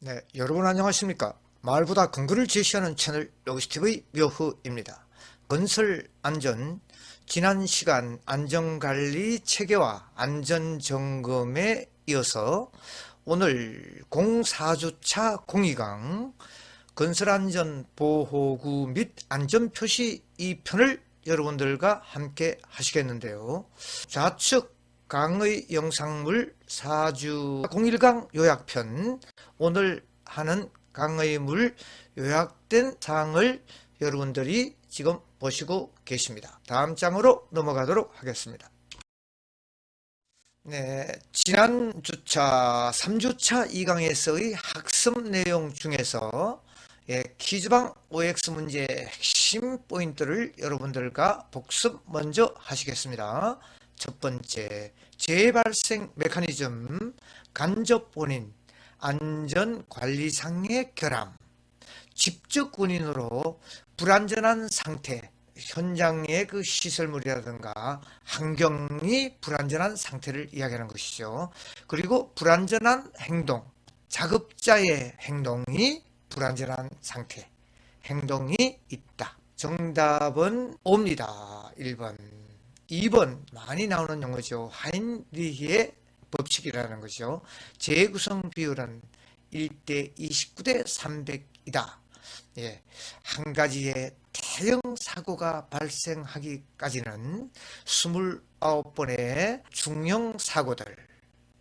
네, 여러분 안녕하십니까? 말보다 근거를 제시하는 채널 로기스TV 묘흐입니다. 건설 안전, 지난 시간 안전관리 체계와 안전점검에 이어서 오늘 04주차 공의강 건설안전보호구 및 안전표시 2편을 여러분들과 함께 하시겠는데요. 좌측 강의 영상물 4주 01강 요약편, 오늘 하는 강의물 요약된 사항을 여러분들이 지금 보시고 계십니다. 다음 장으로 넘어가도록 하겠습니다. 네, 지난 주차 3주차 2강에서의 학습 내용 중에서 퀴즈방 OX 문제의 핵심 포인트를 여러분들과 복습 먼저 하시겠습니다. 첫 번째, 재발생 메커니즘, 간접 원인, 안전관리상의 결함, 직접 원인으로 불안전한 상태, 현장의 그 시설물이라든가 환경이 불안전한 상태를 이야기하는 것이죠. 그리고 불안전한 행동, 작업자의 행동이 불안전한 상태, 행동이 있다. 정답은 O입니다. 1번. 2번 많이 나오는 용어죠. 하인리히의 법칙이라는 것이죠. 재구성 비율은 1대 29대 300이다. 한 가지의 대형 사고가 발생하기까지는 29번의 중형 사고들,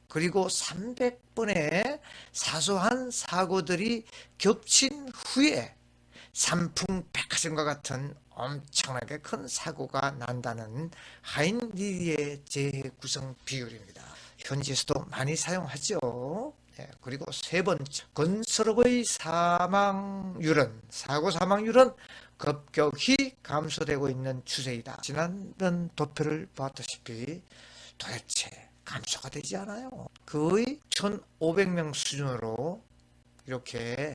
그리고 300번의 사소한 사고들이 겹친 후에 삼풍백화점과 같은 엄청나게 큰 사고가 난다는 하인리히의 재구성 비율입니다. 현지에서도 많이 사용하죠. 그리고 세 번째, 건설업의 사고 사망률은 급격히 감소되고 있는 추세이다. 지난번 도표를 봤다시피 도대체 감소가 되지 않아요. 거의 1,500명 수준으로 이렇게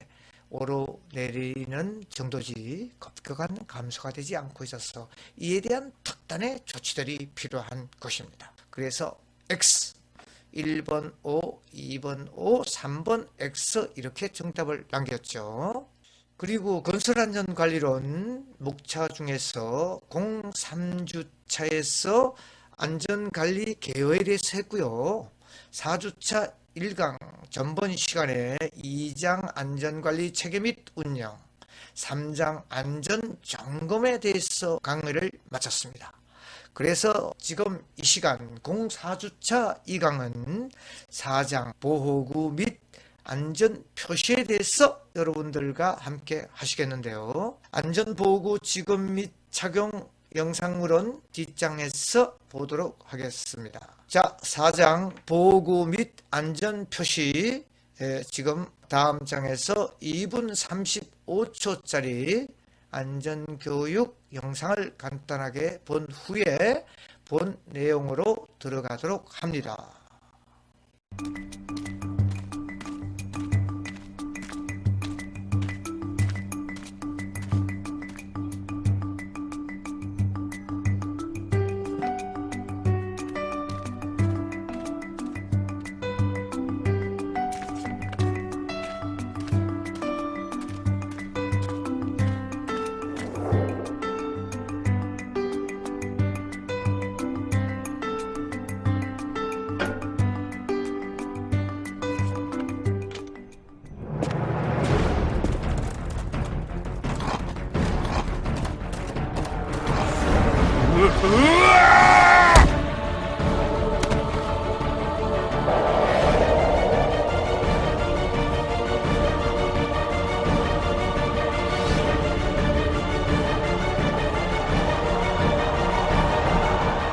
오르내리는 정도지 급격한 감소가 되지 않고 있어서 이에 대한 특단의 조치들이 필요한 것입니다. 그래서 X 1번 O, 2번 O, 3번 X 이렇게 정답을 남겼죠. 그리고 건설안전관리론 목차 중에서 03주차에서 안전관리 개요에 대해서 했고요. 4주차 1강 전번 시간에 2장 안전관리 체계 및 운영, 3장 안전점검에 대해서 강의를 마쳤습니다. 그래서 지금 이 시간 04주차 2강은 4장 보호구 및 안전표시에 대해서 여러분들과 함께 하시겠는데요. 안전보호구 지급 및 착용 영상물은 뒷장에서 보도록 하겠습니다. 자, 4장 보호구 및 안전표시, 지금 다음 장에서 2분 35초짜리 안전교육 영상을 간단하게 본 후에 본 내용으로 들어가도록 합니다.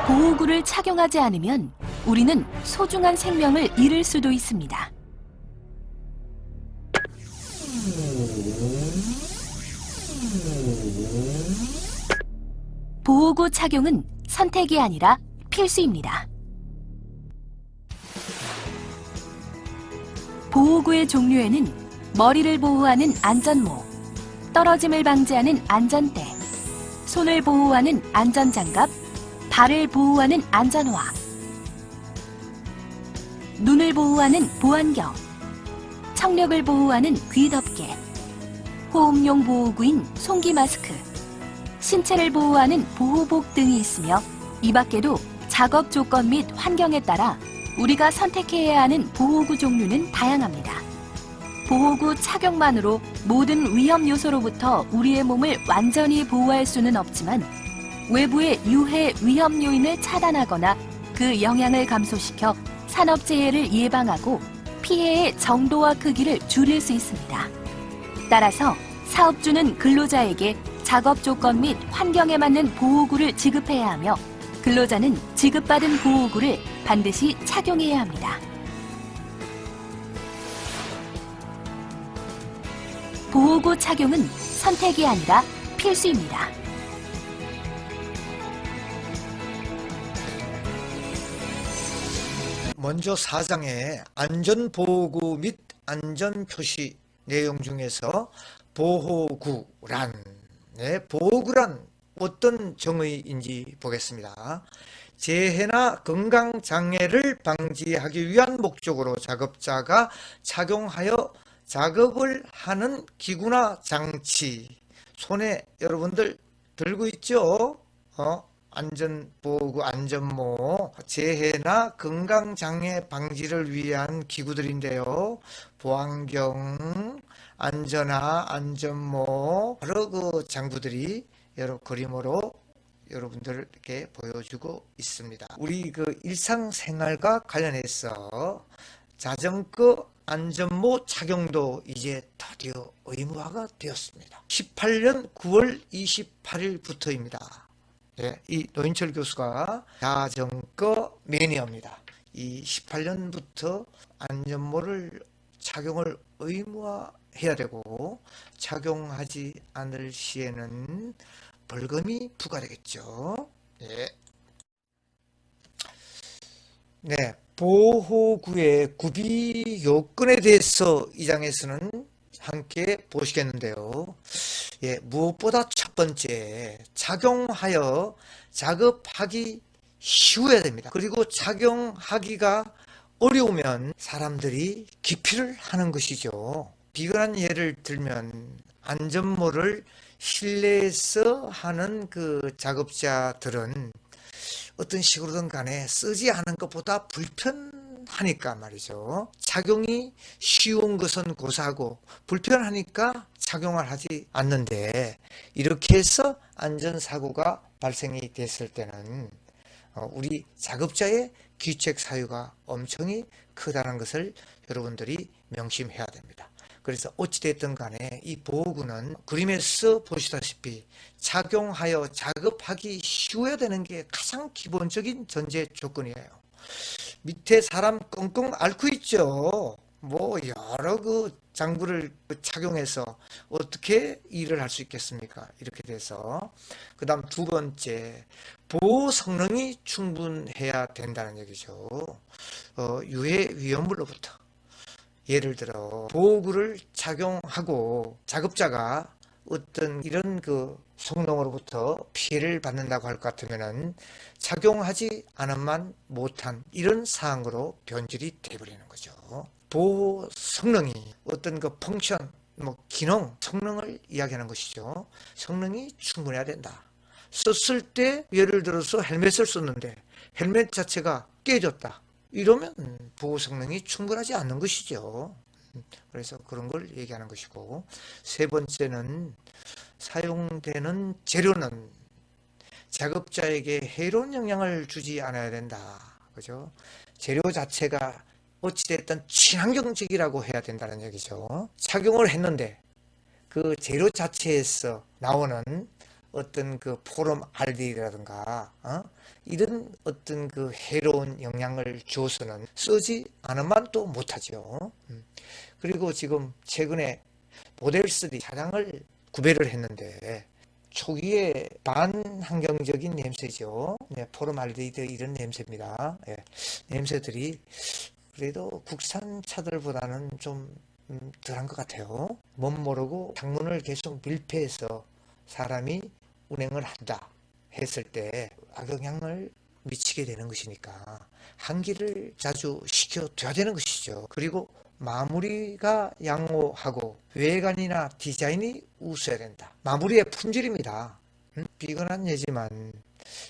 보호구를 착용하지 않으면 우리는 소중한 생명을 잃을 수도 있습니다. 보호구 착용은 선택이 아니라 필수입니다. 보호구의 종류에는 머리를 보호하는 안전모, 떨어짐을 방지하는 안전대, 손을 보호하는 안전장갑, 발을 보호하는 안전화, 눈을 보호하는 보안경, 청력을 보호하는 귀덮개, 호흡용 보호구인 송기 마스크, 신체를 보호하는 보호복 등이 있으며 이 밖에도 작업 조건 및 환경에 따라 우리가 선택해야 하는 보호구 종류는 다양합니다. 보호구 착용만으로 모든 위험 요소로부터 우리의 몸을 완전히 보호할 수는 없지만 외부의 유해 위험 요인을 차단하거나 그 영향을 감소시켜 산업재해를 예방하고 피해의 정도와 크기를 줄일 수 있습니다. 따라서 사업주는 근로자에게 작업 조건 및 환경에 맞는 보호구를 지급해야 하며 근로자는 지급받은 보호구를 반드시 착용해야 합니다. 보호구 착용은 선택이 아니라 필수입니다. 먼저 4장의 안전보호구 및 안전표시 내용 중에서 보호구란, 보호구란 어떤 정의인지 보겠습니다. 재해나 건강장애를 방지하기 위한 목적으로 작업자가 착용하여 작업을 하는 기구나 장치. 손에 여러분들 들고 있죠? 안전보호구, 안전모, 재해나 건강장애 방지를 위한 기구들인데요. 보안경, 안전화, 안전모, 여러 그 장구들이 여러 그림으로 여러분들께 보여주고 있습니다. 우리 그 일상생활과 관련해서 자전거 안전모 착용도 이제 드디어 의무화가 되었습니다. 18년 9월 28일부터입니다. 네, 이 노인철 교수가 자전거 매니아입니다. 이 18년부터 안전모를 착용을 의무화해야 되고 착용하지 않을 시에는 벌금이 부과되겠죠. 네. 네, 보호구의 구비 요건에 대해서 이 장에서는 함께 보시겠는데요. 예, 무엇보다 첫 번째, 착용하여 작업하기 쉬워야 됩니다. 그리고 착용하기가 어려우면 사람들이 기피를 하는 것이죠. 비근한 예를 들면 안전모를 실내에서 하는 그 작업자들은 어떤 식으로든 간에 쓰지 않은 것보다 불편하니까 말이죠. 착용이 쉬운 것은 고사하고 불편하니까 착용을 하지 않는데 이렇게 해서 안전사고가 발생이 됐을 때는 우리 작업자의 귀책 사유가 엄청이 크다는 것을 여러분들이 명심해야 됩니다. 그래서 어찌됐든 간에 이 보호구는 그림에서 보시다시피 착용하여 작업하기 쉬워야 되는 게 가장 기본적인 전제 조건이에요. 밑에 사람 끙끙 앓고 있죠. 뭐 여러 그 장구를 착용해서 어떻게 일을 할 수 있겠습니까? 이렇게 돼서 그 다음 두 번째, 보호 성능이 충분해야 된다는 얘기죠. 유해 위험물로부터 예를 들어 보호구를 착용하고 작업자가 어떤 이런 그 성능으로부터 피해를 받는다고 할 것 같으면은 착용하지 않은만 못한 이런 사항으로 변질이 되어버리는 거죠. 보호 성능이 어떤 그 펑션, 뭐 기능, 성능을 이야기하는 것이죠. 성능이 충분해야 된다. 썼을 때 예를 들어서 헬멧을 썼는데 헬멧 자체가 깨졌다. 이러면 보호 성능이 충분하지 않는 것이죠. 그래서 그런 걸 얘기하는 것이고, 세 번째는 사용되는 재료는 작업자에게 해로운 영향을 주지 않아야 된다. 그죠? 재료 자체가 어찌됐든 친환경적이라고 해야 된다는 얘기죠. 착용을 했는데 그 재료 자체에서 나오는 어떤 그 포름알데히드라든가 이런 어떤 그 해로운 영향을 주어서는 쓰지 않으면 또 못하죠. 그리고 지금 최근에 모델 3 차량을 구매를 했는데 초기에 반환경적인 냄새죠. 네, 포름알데히드 이런 냄새입니다. 네, 냄새들이 그래도 국산 차들보다는 좀 덜한 것 같아요. 못 모르고 창문을 계속 밀폐해서 사람이 운행을 한다 했을 때 악영향을 미치게 되는 것이니까 환기를 자주 시켜줘야 되는 것이죠. 그리고 마무리가 양호하고 외관이나 디자인이 우수해야 된다. 마무리의 품질입니다. 비근한 예지만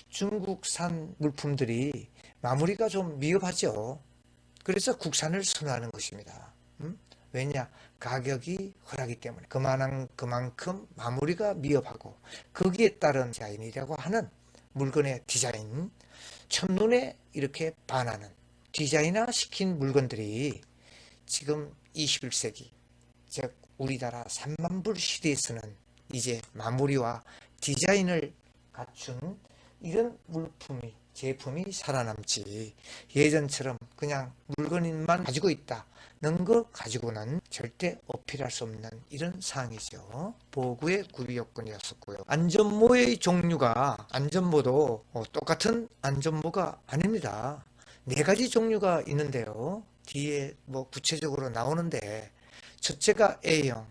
중국산 물품들이 마무리가 좀 미흡하죠. 그래서 국산을 선호하는 것입니다. 왜냐? 가격이 허하기 때문에 그만큼 마무리가 미흡하고 거기에 따른 디자인이라고 하는 물건의 디자인, 첫눈에 이렇게 반하는 디자인화 시킨 물건들이 지금 21세기, 즉 우리나라 3만 불 시대에서는 이제 마무리와 디자인을 갖춘 이런 제품이 살아남지, 예전처럼 그냥 물건만 가지고 있다는 거 가지고는 절대 어필할 수 없는 이런 상황이죠. 보호구의 구비 요건이었었고요. 안전모의 종류가, 안전모도 똑같은 안전모가 아닙니다. 4가지 종류가 있는데요. 뒤에 구체적으로 나오는데, 첫째가 A형,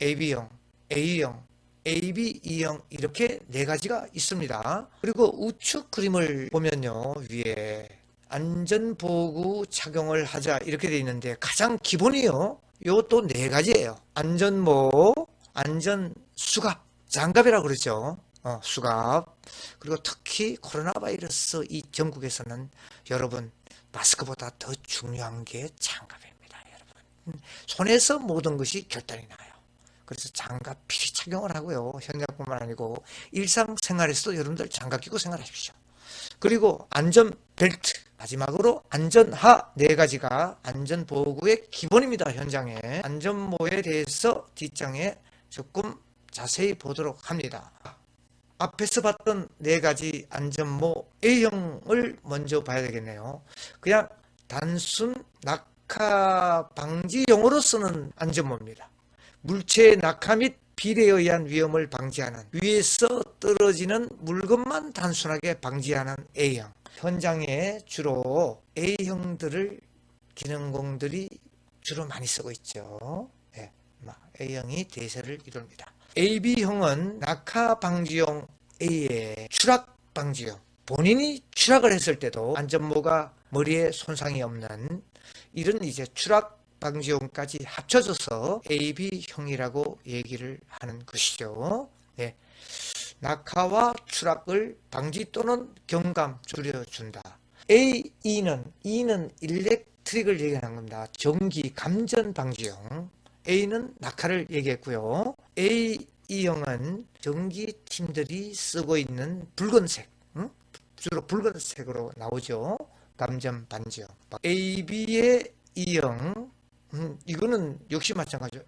AB형, A형, AB2형 이렇게 4가지가 있습니다. 그리고 우측 그림을 보면요, 위에 안전보호구 착용을 하자 이렇게 되어 있는데, 가장 기본이요, 요것도 4가지예요. 안전모, 안전수갑, 장갑이라고 그러죠. 수갑. 그리고 특히 코로나 바이러스 이 전국에서는 여러분 마스크보다 더 중요한 게 장갑입니다. 여러분, 손에서 모든 것이 결단이 나요. 그래서 장갑 필히 착용을 하고요. 현장뿐만 아니고 일상생활에서도 여러분들 장갑 끼고 생활하십시오. 그리고 안전벨트, 마지막으로 안전하, 4가지가 안전보호구의 기본입니다. 현장에 안전모에 대해서 뒷장에 조금 자세히 보도록 합니다. 앞에서 봤던 4가지 안전모 A형을 먼저 봐야 되겠네요. 그냥 단순 낙하 방지용으로 쓰는 안전모입니다. 물체의 낙하 및 비례에 의한 위험을 방지하는, 위에서 떨어지는 물건만 단순하게 방지하는 A형. 현장에 주로 A형들을 기능공들이 주로 많이 쓰고 있죠. 네, A형이 대세를 이룹니다. AB형은 낙하 방지용 A의 추락 방지용. 본인이 추락을 했을 때도 안전모가 머리에 손상이 없는 이런 이제 추락 방지용까지 합쳐져서 AB형이라고 얘기를 하는 것이죠. 네. 낙하와 추락을 방지 또는 경감 줄여준다. E는 일렉트릭을 얘기하는 겁니다. 전기 감전 방지용. A는 낙하를 얘기했고요. A형은 전기팀들이 쓰고 있는 붉은색, 주로 붉은색으로 나오죠. 감전 방지용. AB의 E형, 이거는 역시 마찬가지죠.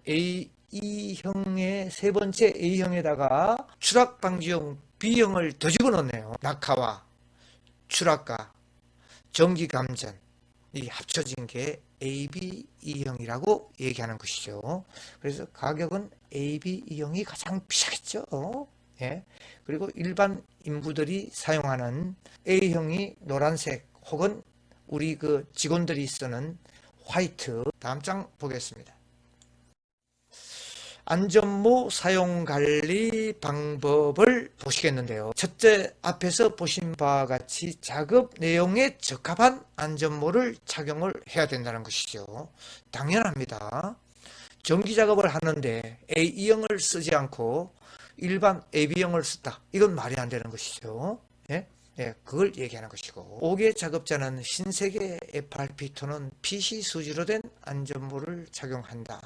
A형의 세 번째 A형에다가 추락 방지용 B형을 더 집어넣네요. 낙하와 추락과 전기 감전 이 합쳐진 게 AB2형이라고 얘기하는 것이죠. 그래서 가격은 AB2형이 가장 비싸겠죠. 예. 그리고 일반 인부들이 사용하는 A형이 노란색 혹은 우리 그 직원들이 쓰는 화이트. 다음 장 보겠습니다. 안전모 사용관리 방법을 보시겠는데요. 첫째, 앞에서 보신 바와 같이 작업 내용에 적합한 안전모를 착용을 해야 된다는 것이죠. 당연합니다. 전기 작업을 하는데 A형을 쓰지 않고 일반 AB형을 썼다. 이건 말이 안 되는 것이죠. 예? 예, 그걸 얘기하는 것이고, 5개 작업자는 흰색의 FRP2는 PC 수지로 된 안전모를 착용한다.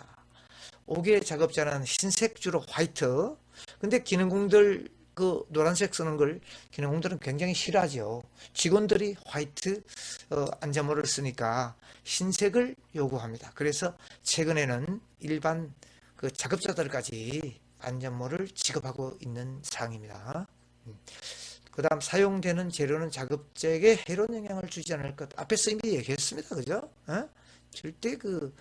5개 작업자는 흰색 주로 화이트. 근데 기능공들 그 노란색 쓰는 걸 기능공들은 굉장히 싫어하죠. 직원들이 화이트 안전모를 쓰니까 흰색을 요구합니다. 그래서 최근에는 일반 그 작업자들까지 안전모를 지급하고 있는 상황입니다. 그 다음 사용되는 재료는 작업자에게 해로운 영향을 주지 않을 것. 앞에서 이미 얘기했습니다. 그죠? 절대 그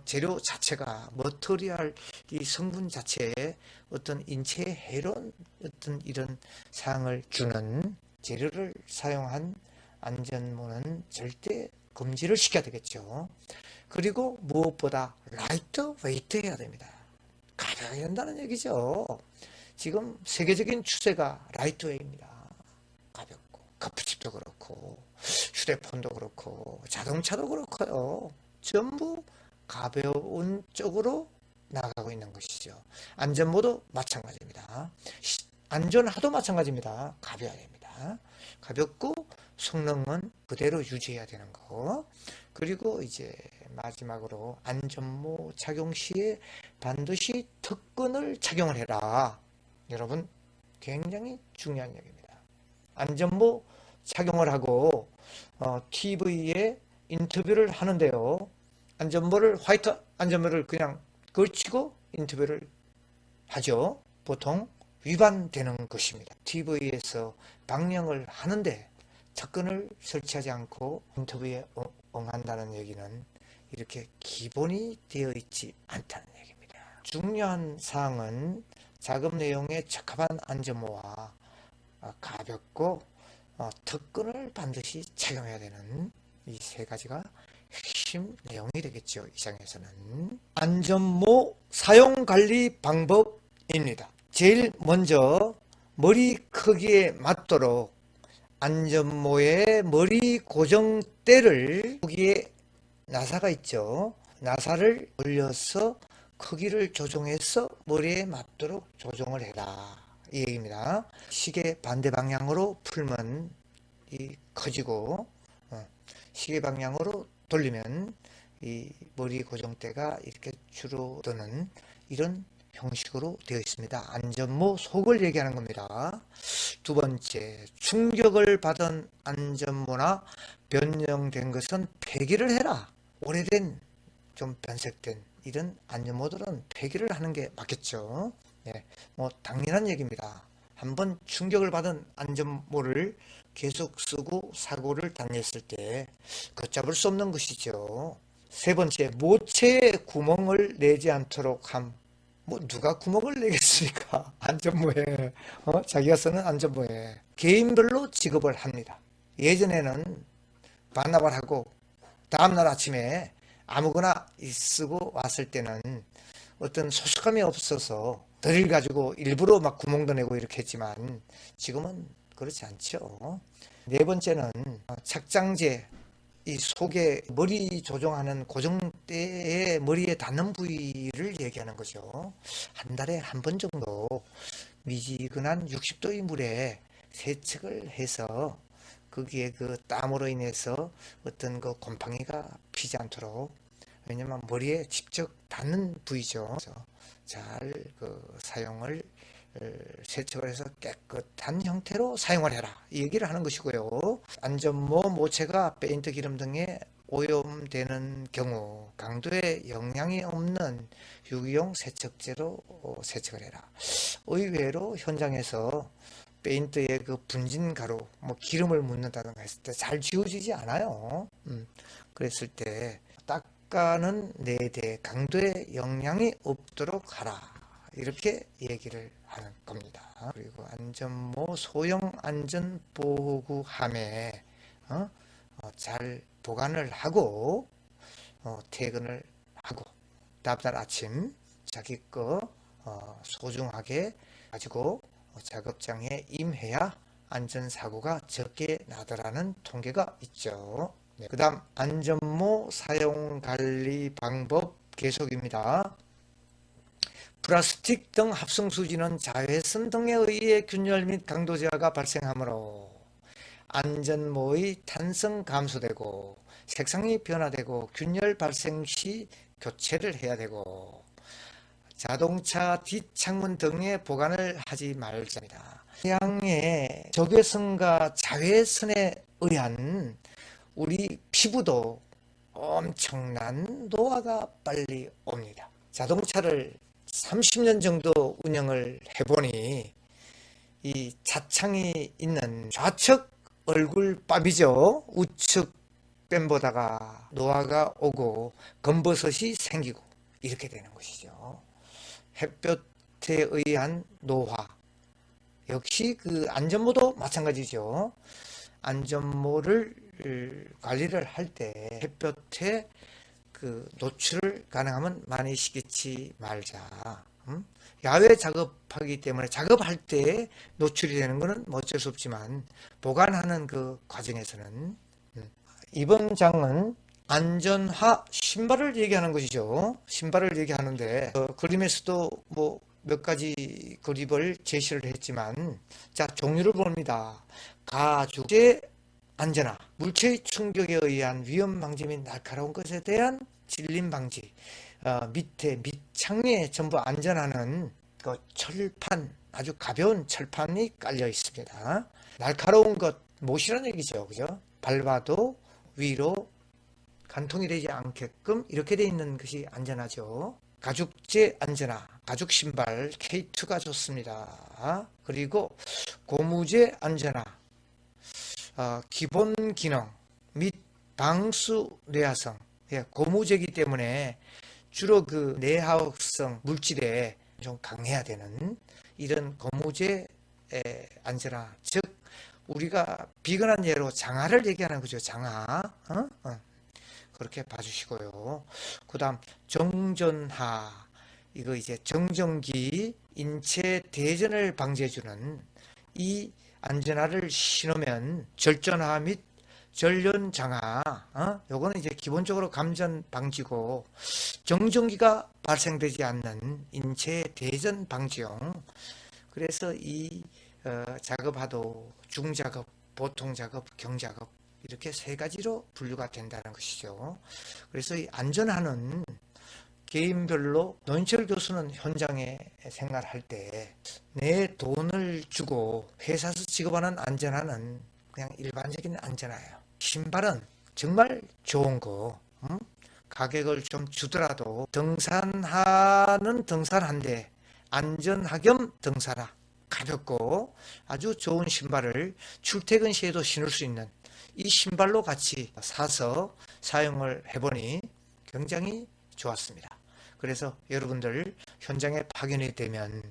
재료 자체가 머터리얼 이 성분 자체에 어떤 인체에 해로운 어떤 이런 사항을 주는 재료를 사용한 안전모는 절대 금지를 시켜야 되겠죠. 그리고 무엇보다 라이트 웨이트 해야 됩니다. 가벼워야 한다는 얘기죠. 지금 세계적인 추세가 라이트 웨이입니다. 가볍고 커프집도 그렇고 그렇고 휴대폰도 그렇고 자동차도 그렇고요. 전부 가벼운 쪽으로 나가고 있는 것이죠. 안전모도 마찬가지입니다. 안전하도 마찬가지입니다. 가벼워야 됩니다. 가볍고 성능은 그대로 유지해야 되는 거. 그리고 이제 마지막으로 안전모 착용 시에 반드시 특근을 착용을 해라. 여러분 굉장히 중요한 얘기입니다. 안전모 착용을 하고 TV에 인터뷰를 하는데요. 화이트 안전모를 그냥 걸치고 인터뷰를 하죠. 보통 위반되는 것입니다. TV에서 방영을 하는데 특근을 설치하지 않고 인터뷰에 응한다는 얘기는 이렇게 기본이 되어 있지 않다는 얘기입니다. 중요한 사항은 작업 내용에 적합한 안전모와 가볍고 특근을 반드시 착용해야 되는 이 세 가지가 핵심 내용이 되겠죠. 이 장에서는 안전모 사용 관리 방법입니다. 제일 먼저 머리 크기에 맞도록 안전모의 머리 고정대를 여기에 나사가 있죠. 나사를 올려서 크기를 조정해서 머리에 맞도록 조정을 해라. 이 얘기입니다. 시계 반대 방향으로 풀면 커지고 시계 방향으로 돌리면 이 머리 고정대가 이렇게 줄어드는 이런 형식으로 되어 있습니다. 안전모 속을 얘기하는 겁니다. 두 번째, 충격을 받은 안전모나 변형된 것은 폐기를 해라. 오래된 좀 변색된 이런 안전모들은 폐기를 하는 게 맞겠죠. 네, 뭐 당연한 얘기입니다. 한번 충격을 받은 안전모를 계속 쓰고 사고를 당했을 때 걷잡을 수 없는 것이죠. 세 번째, 모체에 구멍을 내지 않도록 함. 뭐 누가 구멍을 내겠습니까? 안전모에 자기가 쓰는 안전모에 개인별로 지급을 합니다. 예전에는 반납을 하고 다음날 아침에 아무거나 쓰고 왔을 때는 어떤 소속감이 없어서 덜 가지고 일부러 막 구멍도 내고 이렇게 했지만 지금은 그렇지 않죠. 네 번째는 착장제, 이 속에 머리 조정하는 고정대의 머리에 닿는 부위를 얘기하는 거죠. 한 달에 한 번 정도 미지근한 60도의 물에 세척을 해서 거기에 그 땀으로 인해서 어떤 그 곰팡이가 피지 않도록, 왜냐면 머리에 직접 닿는 부위죠. 그래서 잘 사용을 세척을 해서 깨끗한 형태로 사용을 해라, 이 얘기를 하는 것이고요. 안전모 모체가 페인트 기름 등에 오염되는 경우 강도에 영향이 없는 유기용 세척제로 세척을 해라. 의외로 현장에서 페인트에 그 분진 가루, 뭐 기름을 묻는다든가 했을 때 잘 지워지지 않아요. 그랬을 때 닦아는 내대 강도에 영향이 없도록 하라, 이렇게 얘기를 하는 겁니다. 그리고 안전모 소형 안전보호구함에 잘 보관을 하고 퇴근을 하고 다음날 아침 자기 거 소중하게 가지고 작업장에 임해야 안전사고가 적게 나더라는 통계가 있죠. 네. 그 다음 안전모 사용관리 방법 계속입니다. 플라스틱 등 합성수지는 자외선 등에 의해 균열 및 강도 저하가 발생하므로 안전모의 탄성 감소되고 색상이 변화되고 균열 발생 시 교체를 해야 되고 자동차 뒷창문 등에 보관을 하지 말자입니다. 태양의 적외선과 자외선에 의한 우리 피부도 엄청난 노화가 빨리 옵니다. 자동차를 30년 정도 운영을 해보니 이 차창이 있는 좌측 얼굴밥이죠. 우측 뺨보다가 노화가 오고 검버섯이 생기고 이렇게 되는 것이죠. 햇볕에 의한 노화, 역시 그 안전모도 마찬가지죠. 안전모를 관리를 할 때 햇볕에 그 노출을 가능하면 많이 시키지 말자. 야외 작업하기 때문에 작업할 때 노출이 되는 것은 뭐 어쩔 수 없지만 보관하는 그 과정에서는 이번 장은 안전화 신발을 얘기하는 것이죠. 신발을 얘기하는데 그림에서도 뭐 몇 가지 그립을 제시를 했지만 자 종류를 봅니다. 가죽재 안전화, 물체의 충격에 의한 위험 방지 및 날카로운 것에 대한 질림 방지, 밑에 밑창에 전부 안전하는 그 철판, 아주 가벼운 철판이 깔려 있습니다. 날카로운 것 못이라는 얘기죠, 그죠? 밟아도 위로 간통이 되지 않게끔 이렇게 되어 있는 것이 안전하죠. 가죽재 안전화, 가죽 신발 K2가 좋습니다. 그리고 고무재 안전화, 기본 기능 및 방수 내화성, 고무재이기 때문에 주로 그 내화성 물질에 좀 강해야 되는 이런 고무재 안전화, 즉 우리가 비근한 예로 장화를 얘기하는 거죠. 장화. 그렇게 봐주시고요. 그 다음 정전하, 이거 이제 정전기 인체 대전을 방지해주는 이 안전화를 신으면 절전화 및 전륜장화, 요거는 이제 기본적으로 감전 방지고 정전기가 발생되지 않는 인체 대전 방지용. 그래서 이 작업화도 중작업, 보통작업, 경작업 이렇게 세 가지로 분류가 된다는 것이죠. 그래서 이 안전화는 개인별로 노인철 교수는 현장에 생활할 때 내 돈을 주고 회사에서 지급하는 안전화는 그냥 일반적인 안전화예요. 신발은 정말 좋은 거, 가격을 좀 주더라도 등산화는 등산한데 안전화 겸 등산화, 가볍고 아주 좋은 신발을 출퇴근 시에도 신을 수 있는 이 신발로 같이 사서 사용을 해보니 굉장히 좋았습니다. 그래서 여러분들 현장에 파견이 되면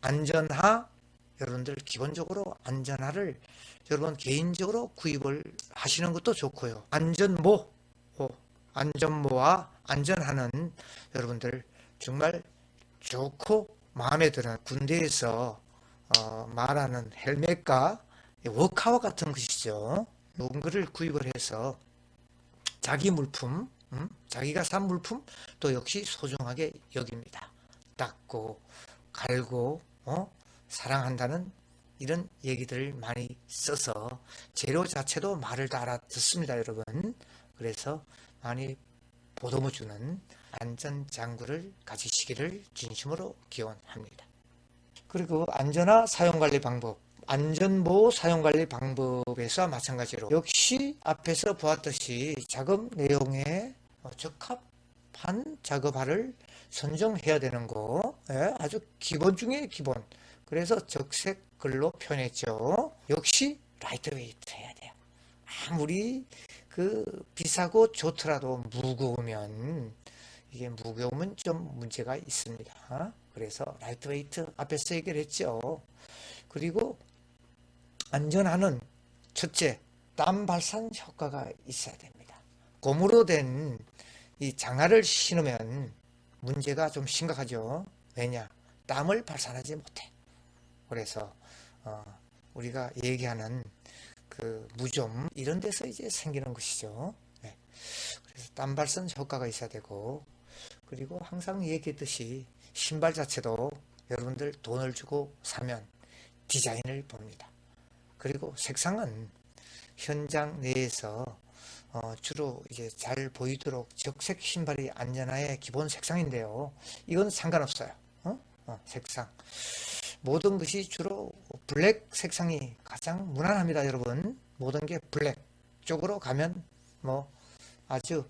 안전화, 여러분들 기본적으로 안전화를 여러분 개인적으로 구입을 하시는 것도 좋고요. 안전모, 안전모와 안전화는 여러분들 정말 좋고 마음에 드는 군대에서 말하는 헬멧과 워카와 같은 것이죠. 이런 것을 구입을 해서 자기 물품, 자기가 산 물품 또 역시 소중하게 여깁니다. 닦고 갈고 사랑한다는 이런 얘기들을 많이 써서 재료 자체도 말을 다 알아듣습니다, 여러분. 그래서 많이 보듬어 주는 안전장구를 가지시기를 진심으로 기원합니다. 그리고 안전화 사용관리 방법, 안전보호 사용관리 방법에서 마찬가지로 역시 앞에서 보았듯이 작업 내용에 적합한 작업화를 선정해야 되는 거, 아주 기본 중에 기본. 그래서 적색 글로 표현했죠. 역시 라이트웨이트 해야 돼요. 아무리 그 비싸고 좋더라도 무거우면 이게 무거우면 좀 문제가 있습니다. 그래서 라이트웨이트 앞에서 얘기를 했죠. 그리고 안전화는 첫째, 땀 발산 효과가 있어야 됩니다. 고무로 된 이 장화를 신으면 문제가 좀 심각하죠. 왜냐? 땀을 발산하지 못해. 그래서 우리가 얘기하는 그 무좀 이런 데서 이제 생기는 것이죠. 네. 그래서 땀 발산 효과가 있어야 되고, 그리고 항상 얘기했듯이 신발 자체도 여러분들 돈을 주고 사면 디자인을 봅니다. 그리고 색상은 현장 내에서 주로 이제 잘 보이도록 적색 신발이 안전화의 기본 색상인데요. 이건 상관없어요. 색상. 모든 것이 주로 블랙 색상이 가장 무난합니다, 여러분. 모든 게 블랙 쪽으로 가면 뭐 아주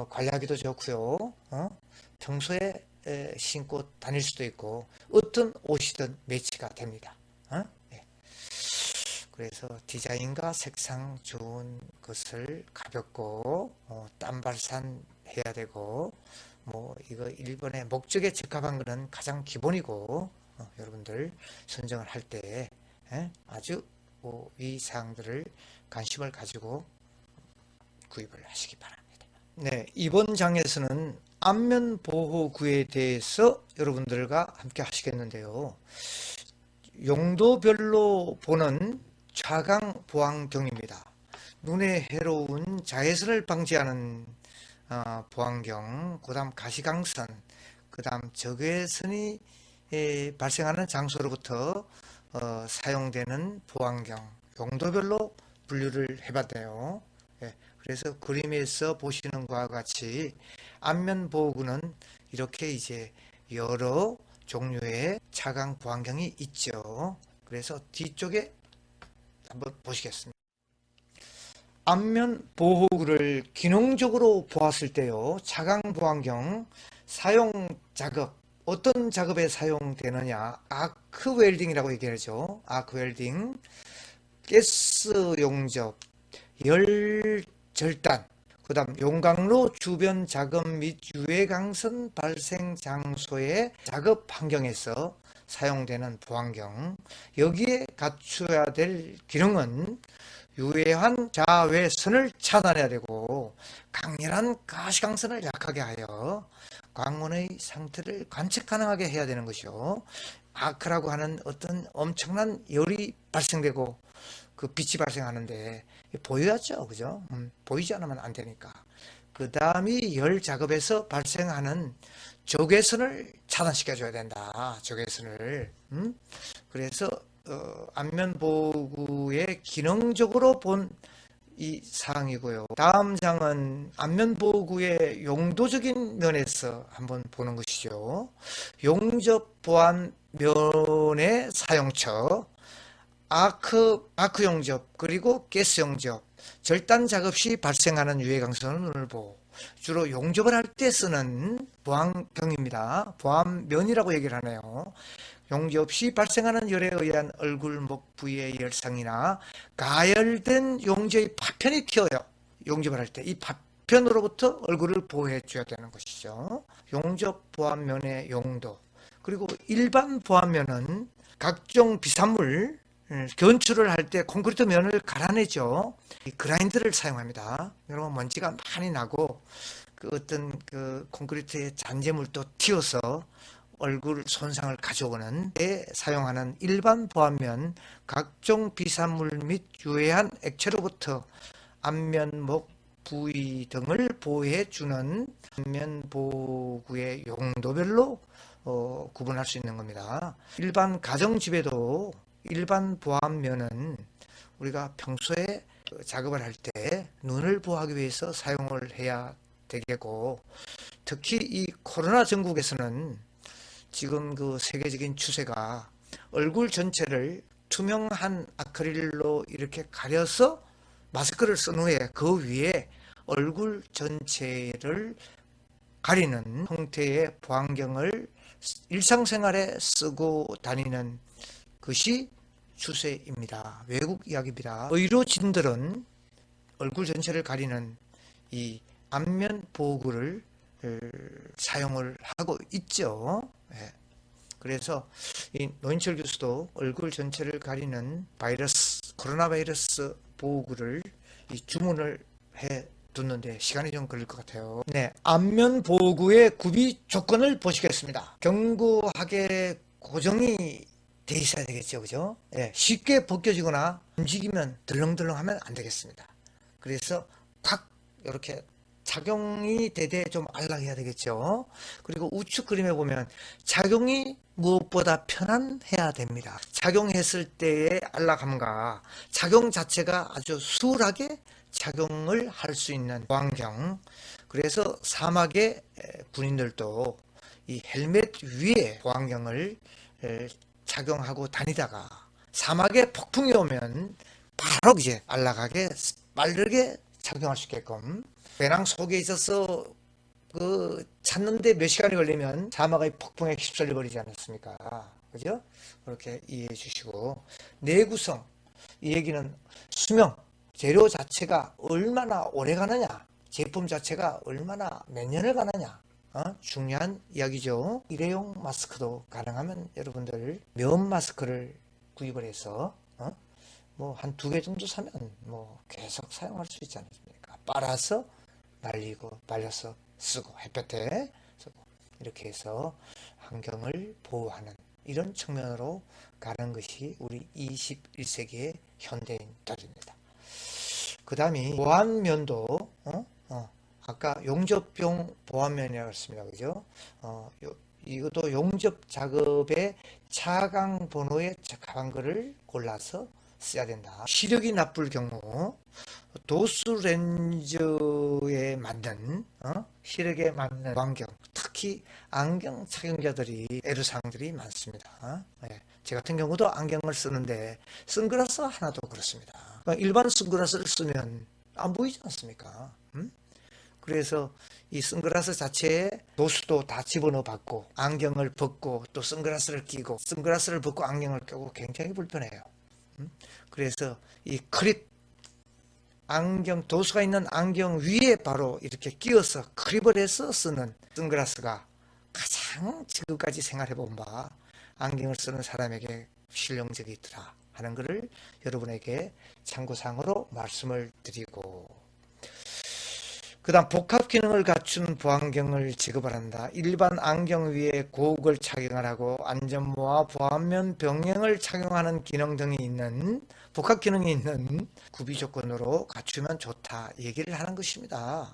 관리하기도 좋고요. 평소에 신고 다닐 수도 있고 어떤 옷이든 매치가 됩니다. 네. 그래서 디자인과 색상 좋은 것을 가볍고 땀 발산해야 되고 뭐 이거 일본의 목적에 적합한 것은 가장 기본이고 여러분들 선정을 할 때 아주 이 사항들을 관심을 가지고 구입을 하시기 바랍니다. 네, 이번 장에서는 안면 보호구에 대해서 여러분들과 함께 하시겠는데요. 용도별로 보는 차광 보안경입니다. 눈에 해로운 자외선을 방지하는 보안경, 그 다음 가시광선, 그 다음 적외선이 발생하는 장소로부터 사용되는 보안경, 용도별로 분류를 해봤네요. 예, 그래서 그림에서 보시는 것과 같이 안면 보호구는 이렇게 이제 여러 종류의 차광 보안경이 있죠. 그래서 뒤쪽에 한번 보시겠습니다. 안면 보호구를 기능적으로 보았을 때요, 차광 보안경 사용 작업, 어떤 작업에 사용되느냐, 아크 웰딩이라고 얘기하죠. 아크 웰딩, 가스 용접, 열 절단, 그 다음 용광로 주변 작업 및 유해광선 발생 장소의 작업 환경에서 사용되는 보안경, 여기에 갖춰야 될 기능은 유해한 자외선을 차단해야 되고 강렬한 가시광선을 약하게 하여 광원의 상태를 관측 가능하게 해야 되는 것이요. 아크라고 하는 어떤 엄청난 열이 발생되고 그 빛이 발생하는데 보여야죠, 그죠? 보이지 않으면 안 되니까. 그 다음이 열 작업에서 발생하는 적외선을 차단시켜줘야 된다. 적외선을. 그래서 안면 보호구의 기능적으로 본 이 사항이고요. 다음 장은 안면 보호구의 용도적인 면에서 한번 보는 것이죠. 용접 보안 면의 사용처, 아크 용접, 그리고 가스 용접, 절단 작업 시 발생하는 유해광선은 눈을 보호. 주로 용접을 할 때 쓰는 보안경입니다. 보안면이라고 얘기를 하네요. 용접 시 발생하는 열에 의한 얼굴, 목 부위의 열상이나 가열된 용접의 파편이 튀어요. 용접을 할 때 이 파편으로부터 얼굴을 보호해 줘야 되는 것이죠. 용접 보안면의 용도. 그리고 일반 보안면은 각종 비산물 견출을 할 때 콘크리트 면을 갈아내죠. 이 그라인더를 사용합니다. 여러분, 먼지가 많이 나고 그 어떤 그 콘크리트의 잔재물도 튀어서 얼굴 손상을 가져오는 데 사용하는 일반 보안면, 각종 비산물 및 유해한 액체로부터 안면, 목 부위 등을 보호해 주는 안면 보호구의 용도별로 구분할 수 있는 겁니다. 일반 가정집에도 일반 보안면은 우리가 평소에 작업을 할 때 눈을 보호하기 위해서 사용을 해야 되겠고, 특히 이 코로나 전국에서는 지금 그 세계적인 추세가 얼굴 전체를 투명한 아크릴로 이렇게 가려서 마스크를 쓴 후에 그 위에 얼굴 전체를 가리는 형태의 보안경을 일상생활에 쓰고 다니는 것이 추세입니다. 외국 이야기입니다. 의료진들은 얼굴 전체를 가리는 이 안면 보호구를 사용을 하고 있죠. 예. 그래서 이 노인철 교수도 얼굴 전체를 가리는 코로나 바이러스 보호구를 주문을 해 뒀는데 시간이 좀 걸릴 것 같아요. 네, 안면 보호구의 구비 조건을 보시겠습니다. 견고하게 고정이 돼 있어야 되겠죠, 그죠? 예, 쉽게 벗겨지거나 움직이면 덜렁덜렁하면 안 되겠습니다. 그래서 꽉 이렇게 착용이 되되 좀 안락해야 되겠죠. 그리고 우측 그림에 보면 착용이 무엇보다 편안해야 됩니다. 착용했을 때의 안락함과 착용 자체가 아주 수월하게 착용을 할 수 있는 보안경. 그래서 사막의 군인들도 이 헬멧 위에 보안경을 착용하고 다니다가 사막에 폭풍이 오면 바로 이제 안락하게 빠르게 착용할 수 있게끔, 배낭 속에 있어서 그 찾는데 몇 시간이 걸리면 사막의 폭풍에 휩쓸려 버리지 않았습니까? 그죠? 그렇게 이해해 주시고, 내구성, 이 얘기는 수명, 재료 자체가 얼마나 오래 가느냐, 제품 자체가 얼마나 몇 년을 가느냐, 중요한 이야기죠. 일회용 마스크도 가능하면 여러분들 면 마스크를 구입을 해서 뭐 한 2개 정도 사면 뭐 계속 사용할 수 있지 않습니까? 빨아서 말리고 말려서 쓰고 햇볕에 쓰고 이렇게 해서 환경을 보호하는 이런 측면으로 가는 것이 우리 21세기의 현대인들입니다. 그 다음이 보안면도 아까 용접용 보안면이라고 했습니다. 그죠? 이것도 용접 작업에 차강 번호에 적합한 것을 골라서 써야 된다. 시력이 나쁠 경우 도수 렌즈에 맞는 시력에 맞는 광경, 특히 안경 착용자들이 애로사항들이 많습니다. 제 같은 경우도 안경을 쓰는데 선글라스 하나도 그렇습니다. 일반 선글라스를 쓰면 안 보이지 않습니까? 그래서 이 선글라스 자체에 도수도 다 집어넣어 받고 안경을 벗고 또 선글라스를 끼고 선글라스를 벗고 안경을 껴고 굉장히 불편해요. 그래서 이 크립 안경 도수가 있는 안경 위에 바로 이렇게 끼워서 크립을 해서 쓰는 선글라스가 가장 지금까지 생활해 본 바 안경을 쓰는 사람에게 실용적이더라 하는 것을 여러분에게 참고사항으로 말씀을 드리고, 그 다음 복합 기능을 갖춘 보안경을 지급을 한다. 일반 안경 위에 고uk을 착용하라고 안전모와 보안면 병행을 착용하는 기능 등이 있는 복합 기능이 있는 구비 조건으로 갖추면 좋다 얘기를 하는 것입니다.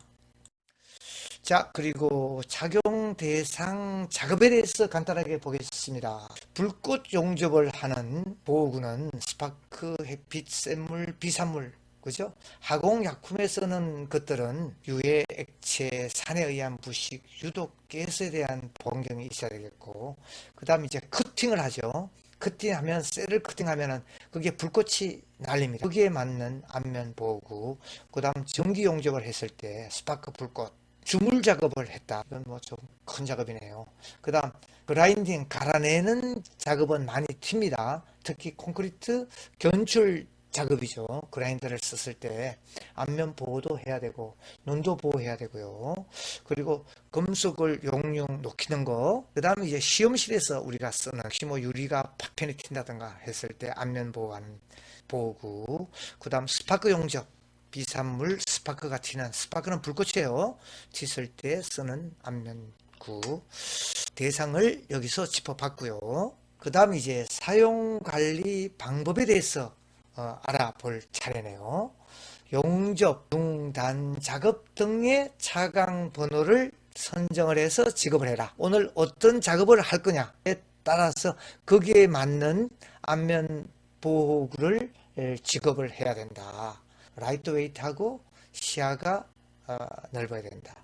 자, 그리고 착용 대상 작업에 대해서 간단하게 보겠습니다. 불꽃 용접을 하는 보호구는 스파크, 햇빛, 샘물, 비산물, 그죠? 화공약품에 쓰는 것들은 유해 액체, 산에 의한 부식, 유독 가스에 대한 보안경이 있어야 되겠고, 그 다음 이제 커팅을 하죠. 커팅하면 셀을 커팅하면은 그게 불꽃이 날립니다. 거기에 맞는 안면 보호구, 그 다음 전기 용접을 했을 때 스파크 불꽃, 주물 작업을 했다. 이건 뭐 좀 큰 작업이네요. 그 다음 그라인딩 갈아내는 작업은 많이 튑니다. 특히 콘크리트 견출 작업이죠. 그라인더를 썼을 때 안면 보호도 해야 되고 눈도 보호해야 되고요. 그리고 금속을 용융 녹이는 거, 그 다음에 이제 시험실에서 우리가 쓰는 혹시 뭐 유리가 파편이 튄다든가 했을 때 안면 보호하는 보호구, 그 다음 스파크 용접, 비산물 스파크가 튀는, 스파크는 불꽃이에요. 튀을 때 쓰는 안면구 대상을 여기서 짚어봤고요. 그 다음 이제 사용관리 방법에 대해서 알아볼 차례네요. 용접, 융단 작업 등의 차강 번호를 선정을 해서 지급을 해라. 오늘 어떤 작업을 할 거냐에 따라서 거기에 맞는 안면 보호구를 지급을 해야 된다. 라이트 웨이트하고 시야가 넓어야 된다.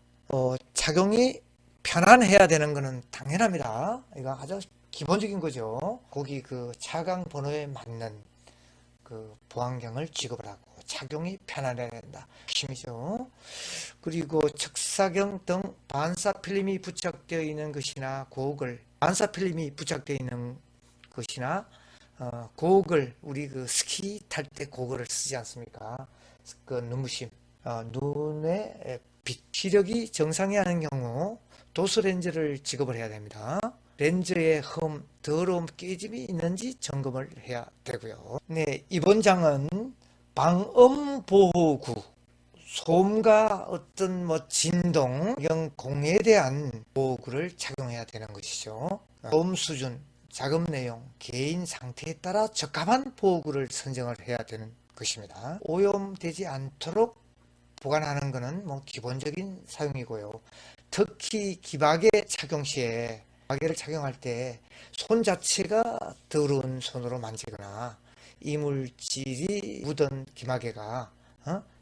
착용이 편안해야 되는 것은 당연합니다. 이거 아주 기본적인 거죠. 거기 그 차강 번호에 맞는 그 보안경을 지급을 하고 착용이 편안해야 된다. 핵심이죠. 그리고 측사경 등 반사 필름이 부착되어 있는 것이나 고글, 반사 필름이 부착되어 있는 것이나 고글, 우리 그 스키 탈 때 고글을 쓰지 않습니까? 그 눈부심, 눈의 빛 시력이 정상이 아닌 경우 도수 렌즈를 지급을 해야 됩니다. 렌즈에 흠, 더러움, 깨짐이 있는지 점검을 해야 되고요. 네, 이번 장은 방음 보호구, 소음과 어떤 뭐 진동, 이런 공해에 대한 보호구를 착용해야 되는 것이죠. 소음 수준, 작업 내용, 개인 상태에 따라 적합한 보호구를 선정을 해야 되는 것입니다. 오염되지 않도록 보관하는 것은 뭐 기본적인 사용이고요. 특히 기박의 착용 시에 기박을 착용할 때 손 자체가 더러운 손으로 만지거나 이물질이 묻은 기마개가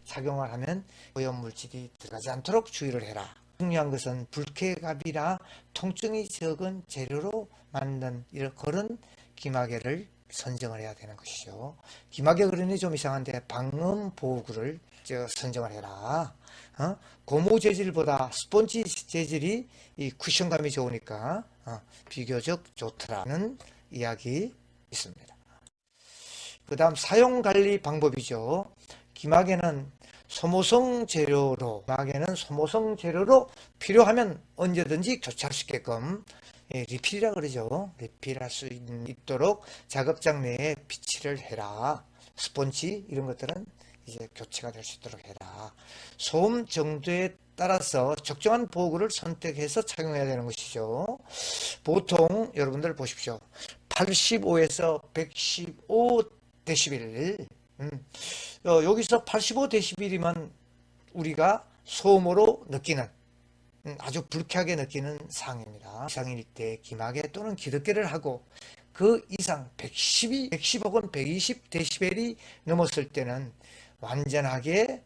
착용을 하면 오염물질이 들어가지 않도록 주의를 해라. 중요한 것은 불쾌감이나 통증이 적은 재료로 만든 그런 기마개를 선정을 해야 되는 것이죠. 기마개 그림이 좀 이상한데 방음 보호구를 선정을 해라. 고무 재질보다 스펀지 재질이 이 쿠션감이 좋으니까 비교적 좋더라는 이야기 있습니다. 그 다음 사용관리 방법이죠. 기마개는 소모성 재료로 필요하면 언제든지 교체할 수 있게끔 리필이라 그러죠. 리필할 수 있도록 작업장 내에 비치를 해라. 스펀지 이런 것들은 이제 교체가 될 수 있도록 해라. 소음 정도에 따라서 적정한 보호구를 선택해서 착용해야 되는 것이죠. 보통 여러분들 보십시오. 85에서 115dB. 여기서 85dB이면 우리가 소음으로 느끼는 아주 불쾌하게 느끼는 상황입니다. 이상일 때 기마개 또는 기득개를 하고 그 이상 110 혹은 120dB이 넘었을 때는 완전하게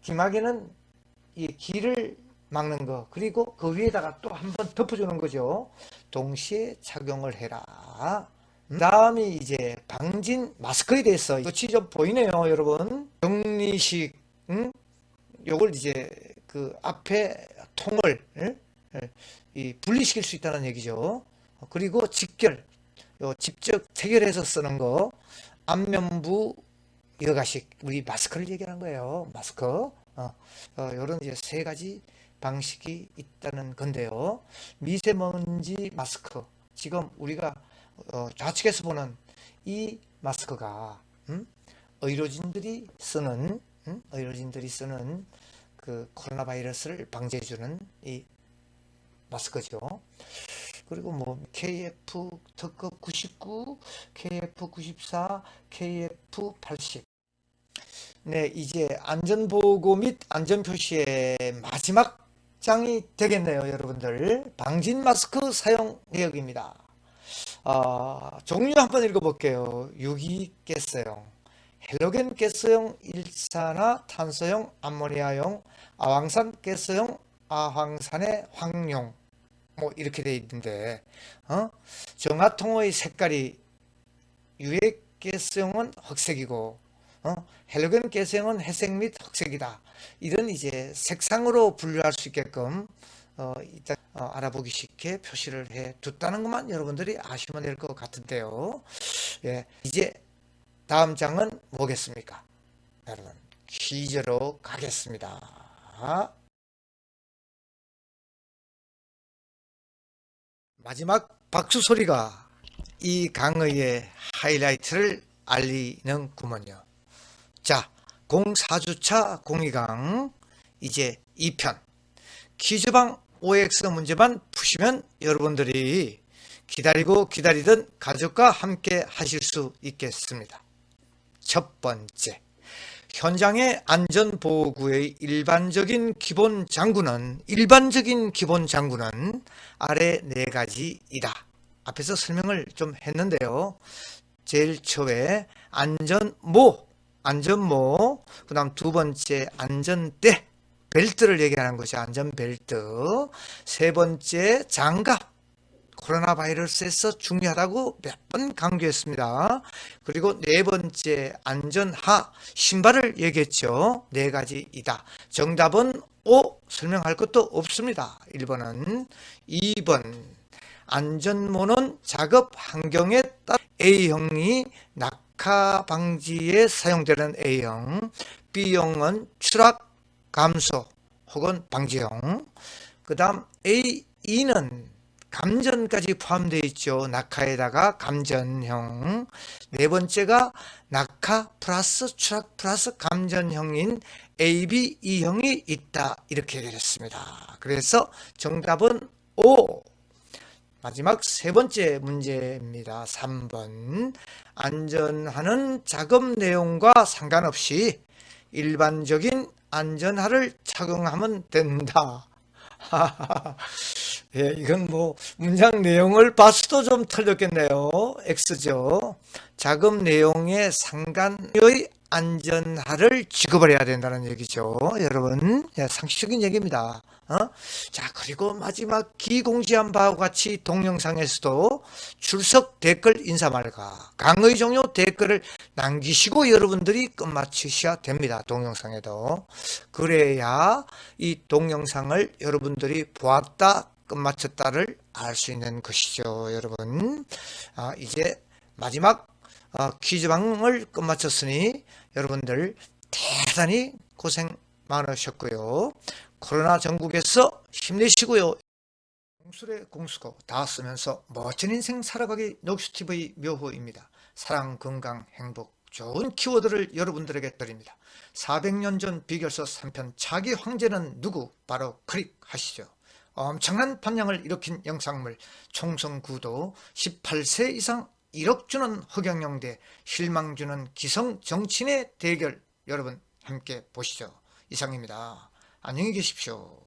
기마개는 이 귀를 막는 거, 그리고 그 위에다가 또 한 번 덮어주는 거죠. 동시에 착용을 해라. 다음이 이제 방진 마스크에 대해서, 이것이 좀 보이네요, 여러분. 격리식, 요걸 이제 그 앞에 통을 분리시킬 수 있다는 얘기죠. 그리고 직접 체결해서 쓰는 거, 안면부 여가식, 우리 마스크를 얘기하는 거예요. 마스크. 이런 이제 세 가지 방식이 있다는 건데요. 미세먼지 마스크, 지금 우리가 좌측에서 보는 이 마스크가 의료진들이 쓰는 그 코로나 바이러스를 방지해주는 이 마스크죠. 그리고 뭐 KF 특급 99, KF 94, KF 80. 네, 이제 안전보고 및 안전표시의 마지막 장이 되겠네요, 여러분들. 방진 마스크 사용 내역입니다. 종류 한번 읽어볼게요. 유기가스용, 헬로겐 가스용, 일산화 탄소용, 암모니아용, 아황산 가스용, 아황산의 황용, 뭐 이렇게 되어 있는데, 정화통의 색깔이 유액가스용은 흑색이고, 헬로겐 가스용은 회색 및 흑색이다. 이런 이제 색상으로 분류할 수 있게끔 일단 알아보기 쉽게 표시를 해 뒀다는 것만 여러분들이 아시면 될 것 같은데요. 예, 이제 다음 장은 뭐겠습니까? 여러분, 퀴즈로 가겠습니다. 마지막 박수 소리가 이 강의의 하이라이트를 알리는구먼요. 자, 04주차 02강 이제 2편 퀴즈방 OX 문제만 푸시면 여러분들이 기다리던 가족과 함께 하실 수 있겠습니다. 첫 번째, 현장의 안전보호구의 일반적인 기본 장구는 아래 네 가지이다. 앞에서 설명을 좀 했는데요. 제일 처음에 안전모, 그 다음 두 번째 안전대, 벨트를 얘기하는 것이 안전벨트. 세 번째 장갑, 코로나 바이러스에서 중요하다고 몇 번 강조했습니다. 그리고 네 번째 안전하, 신발을 얘기했죠. 네 가지이다. 정답은 O, 설명할 것도 없습니다. 1번은. 2번, 안전모는 작업 환경에 따라 A형이 낙하 방지에 사용되는 A형, B형은 추락 감소 혹은 방지형, 그 다음 A2는 감전까지 포함되어 있죠. 낙하에다가 감전형. 네 번째가 낙하 플러스 추락 플러스 감전형인 AB, E형이 있다. 이렇게 되었습니다. 그래서 정답은 O. 마지막 세 번째 문제입니다. 3번. 안전하는 작업 내용과 상관없이 일반적인 안전화를 착용하면 된다. 예, 이건 뭐 문장 내용을 봤어도 좀 틀렸겠네요. X죠. 작업 내용에 상관의 안전화를 지급을 해야 된다는 얘기죠. 여러분, 예, 상식적인 얘기입니다. 자, 그리고 마지막 기공지한 바와 같이 동영상에서도 출석 댓글 인사말과 강의 종료 댓글을 남기시고 여러분들이 끝마치셔야 됩니다. 동영상에도. 그래야 이 동영상을 여러분들이 보았다, 끝마쳤다를 알 수 있는 것이죠. 여러분, 이제 마지막 퀴즈방을 끝마쳤으니 여러분들 대단히 고생 많으셨고요. 코로나 전국에서 힘내시고요. 공술의 공수고 다 쓰면서 멋진 인생 살아가기 녹수TV 묘호입니다. 사랑, 건강, 행복 좋은 키워드를 여러분들에게 드립니다. 400년 전 비결서 3편 차기 황제는 누구? 바로 클릭하시죠. 엄청난 반향을 일으킨 영상물, 총선 구도, 18세 이상 1억 주는 허경영 대 실망 주는 기성 정치인의 대결, 여러분 함께 보시죠. 이상입니다. 안녕히 계십시오.